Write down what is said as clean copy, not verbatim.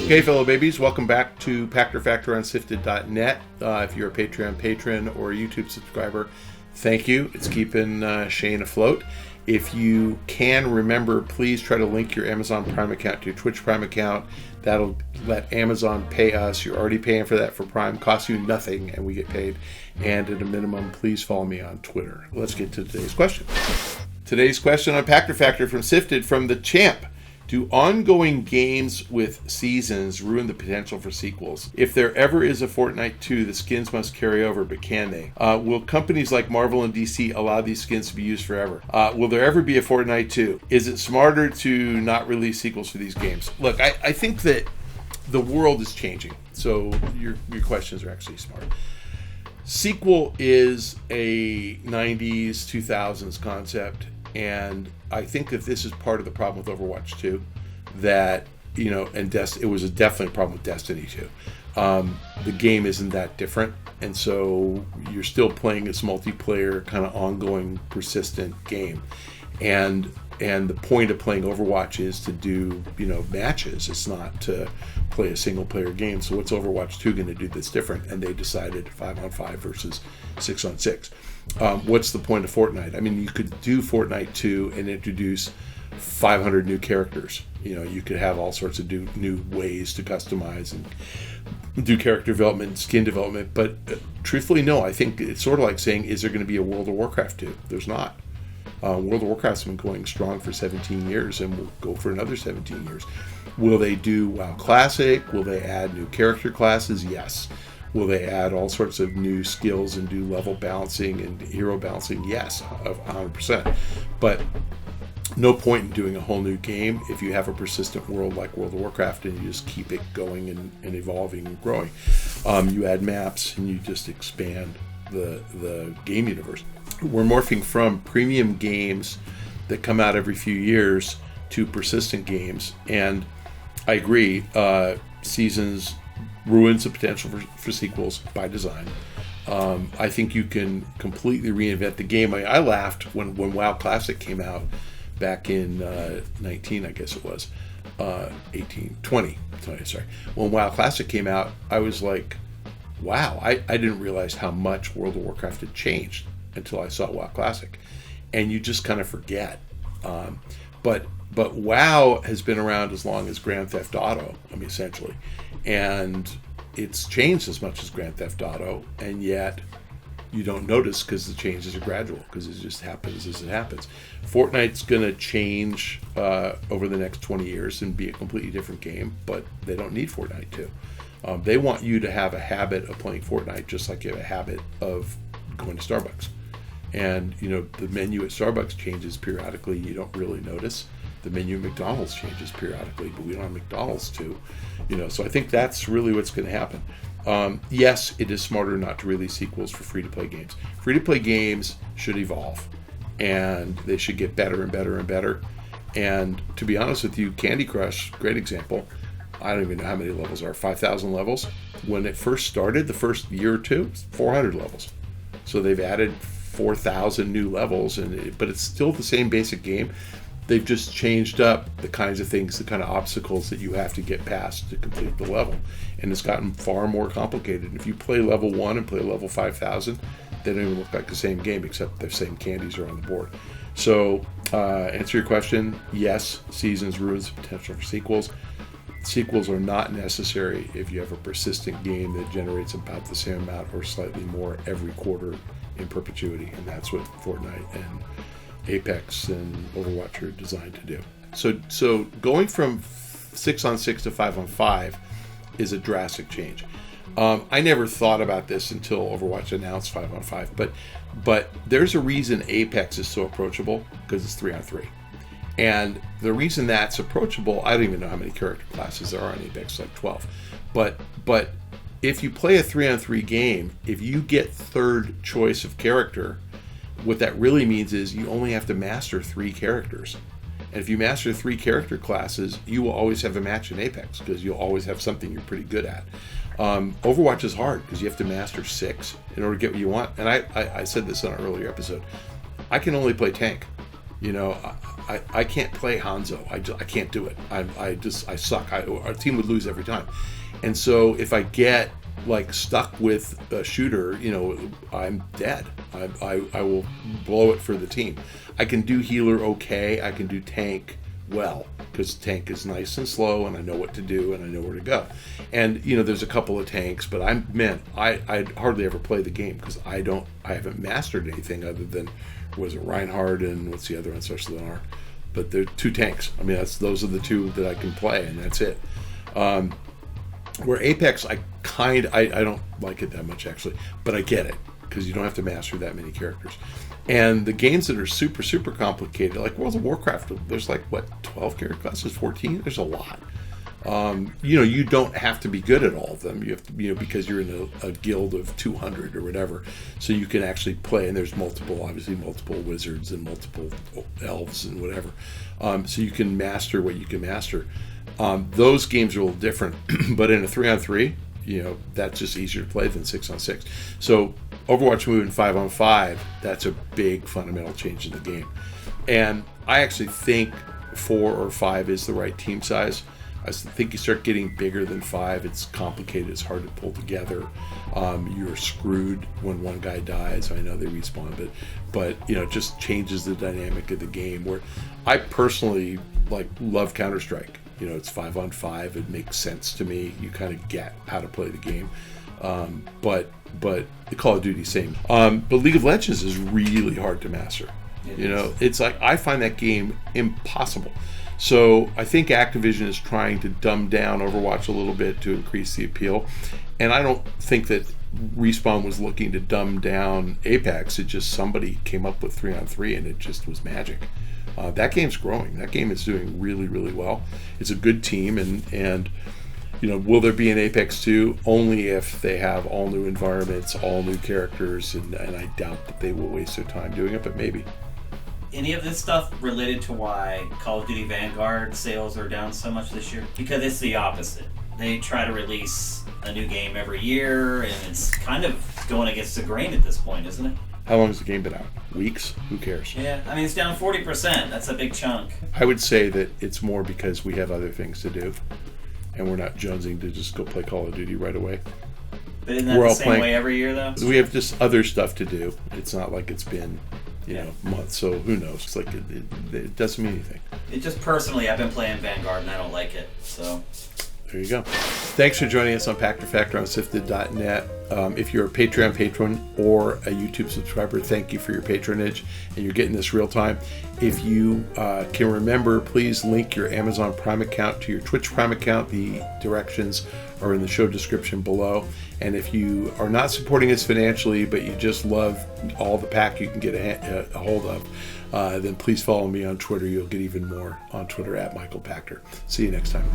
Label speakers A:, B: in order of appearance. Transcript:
A: Okay, fellow babies, welcome back to Pachter Factor on SIFTD.net. If you're a Patreon patron or a YouTube subscriber, thank you. It's keeping Shane afloat. If you can remember, please try to link your Amazon Prime account to your Twitch Prime account. That'll let Amazon pay us. You're already paying for that for Prime. Costs you nothing, and we get paid. And at a minimum, please follow me on Twitter. Let's get to today's question. Today's question on Pachter Factor from SIFTD from the champ. Do ongoing games with seasons ruin the potential for sequels? If there ever is a Fortnite 2, the skins must carry over, but can they? Will companies like Marvel and DC allow these skins to be used forever? Will there ever be a Fortnite 2? Is it smarter to not release sequels for these games? Look, I think that the world is changing, so your questions are actually smart. Sequel is a 90s, 2000s concept. And I think that this is part of the problem with Overwatch 2, that, you know, and it was definitely a problem with Destiny 2. The game isn't that different, and so you're still playing this multiplayer, kind of ongoing, persistent game. And the point of playing Overwatch is to do, you know, matches. It's not to play a single-player game. So what's Overwatch 2 going to do that's different? And they decided 5-on-5 versus 6-on-6. What's the point of Fortnite? I mean, you could do Fortnite 2 and introduce 500 new characters. You know, you could have all sorts of new ways to customize and do character development, skin development. But truthfully, no. I think it's sort of like saying, is there going to be a World of Warcraft 2? There's not. World of Warcraft's been going strong for 17 years and will go for another 17 years. Will they do WoW Classic? Will they add new character classes? Yes. Will they add all sorts of new skills and do level balancing and hero balancing? Yes, 100%. But no point in doing a whole new game if you have a persistent world like World of Warcraft and you just keep it going and evolving and growing. You add maps and you just expand the game universe. We're morphing from premium games that come out every few years to persistent games, and I agree, seasons ruins the potential for sequels by design. I think you can completely reinvent the game. I laughed when WoW Classic came out back in 19, I guess it was, 20. Sorry. When WoW Classic came out, I was like, wow, I didn't realize how much World of Warcraft had changed until I saw WoW Classic. And you just kind of forget. But WoW has been around as long as Grand Theft Auto, I mean, essentially. And it's changed as much as Grand Theft Auto, and yet you don't notice because the changes are gradual, because it just happens as it happens. Fortnite's going to change over the next 20 years and be a completely different game, but they don't need Fortnite to. They want you to have a habit of playing Fortnite just like you have a habit of going to Starbucks. And, you know, the menu at Starbucks changes periodically. You don't really notice. The menu at McDonald's changes periodically, but we don't have McDonald's too. You know, so I think that's really what's going to happen. Yes, it is smarter not to release sequels for free-to-play games. Free-to-play games should evolve, and they should get better and better and better. And to be honest with you, Candy Crush, great example. I don't even know how many levels are, 5,000 levels. When it first started, the first year or two, 400 levels. So they've added 4,000 new levels, but it's still the same basic game. They've just changed up the kinds of things, the kind of obstacles that you have to get past to complete the level. And it's gotten far more complicated. If you play level 1 and play level 5,000, they don't even look like the same game, except the same candies are on the board. So, answer your question, yes, seasons ruins the potential for sequels. Sequels are not necessary if you have a persistent game that generates about the same amount or slightly more every quarter in perpetuity. And that's what Fortnite and Apex and Overwatch are designed to do. So going from 6-on-6 to 5-on-5 is a drastic change. I never thought about this until Overwatch announced 5-on-5, but there's a reason Apex is so approachable, because it's 3-on-3. And the reason that's approachable, I don't even know how many character classes there are on Apex, like 12. But if you play a 3-on-3 game, if you get third choice of character, what that really means is you only have to master 3 characters. And if you master 3 character classes, you will always have a match in Apex, because you'll always have something you're pretty good at. Overwatch is hard, because you have to master 6 in order to get what you want. And I said this on an earlier episode. I can only play tank. You know, I can't play Hanzo. I can't do it. I suck. Our team would lose every time. And so if I get like stuck with a shooter, you know, I'm dead. I will blow it for the team. I can do healer okay. I can do tank well, because tank is nice and slow, and I know what to do, and I know where to go. And you know, there's a couple of tanks, but I hardly ever play the game because I haven't mastered anything other than, was it Reinhardt and what's the other one, especially Leonard. But they're two tanks. I mean, those are the two that I can play, and that's it. Where Apex, I don't like it that much actually, but I get it because you don't have to master that many characters. And the games that are super, super complicated, like World of Warcraft, there's like, what, 12 character classes, 14? There's a lot. You know, you don't have to be good at all of them. You have to, you know, because you're in a guild of 200 or whatever. So you can actually play, and there's obviously multiple wizards and multiple elves and whatever. So you can master what you can master. Those games are a little different, but in a 3-on-3, you know, that's just easier to play than 6-on-6. So Overwatch moving 5-on-5, that's a big fundamental change in the game. And I actually think 4 or 5 is the right team size. I think you start getting bigger than 5, it's complicated, it's hard to pull together. You're screwed when one guy dies. I know they respawn, but you know, it just changes the dynamic of the game. Where I personally love Counter-Strike. You know, it's 5-on-5. It makes sense to me. You kind of get how to play the game. But the Call of Duty same. But League of Legends is really hard to master. You know, it's like I find that game impossible. So I think Activision is trying to dumb down Overwatch a little bit to increase the appeal. And I don't think that Respawn was looking to dumb down Apex. It just somebody came up with 3-on-3 and it just was magic. That game's growing. That game is doing really, really well. It's a good team, and you know, will there be an Apex 2? Only if they have all new environments, all new characters, and I doubt that they will waste their time doing it, but maybe.
B: Any of this stuff related to why Call of Duty Vanguard sales are down so much this year? Because it's the opposite. They try to release a new game every year, and it's kind of going against the grain at this point, isn't it?
A: How long has the game been out? Weeks? Who cares?
B: Yeah, I mean, it's down 40%. That's a big chunk.
A: I would say that it's more because we have other things to do, and we're not jonesing to just go play Call of Duty right away.
B: But isn't that the same way every year, though?
A: We have just other stuff to do. It's not like it's been, you know, months, so who knows? It's like it doesn't mean anything.
B: It just personally, I've been playing Vanguard, and I don't like it, so...
A: There you go. Thanks for joining us on Pachter Factor on SIFTD.net. If you're a Patreon patron or a YouTube subscriber, thank you for your patronage, and you're getting this real time. If you can remember, please link your Amazon Prime account to your Twitch Prime account. The directions are in the show description below. And if you are not supporting us financially, but you just love all the pack you can get a hold of, then please follow me on Twitter. You'll get even more on Twitter at Michael Pachter. See you next time.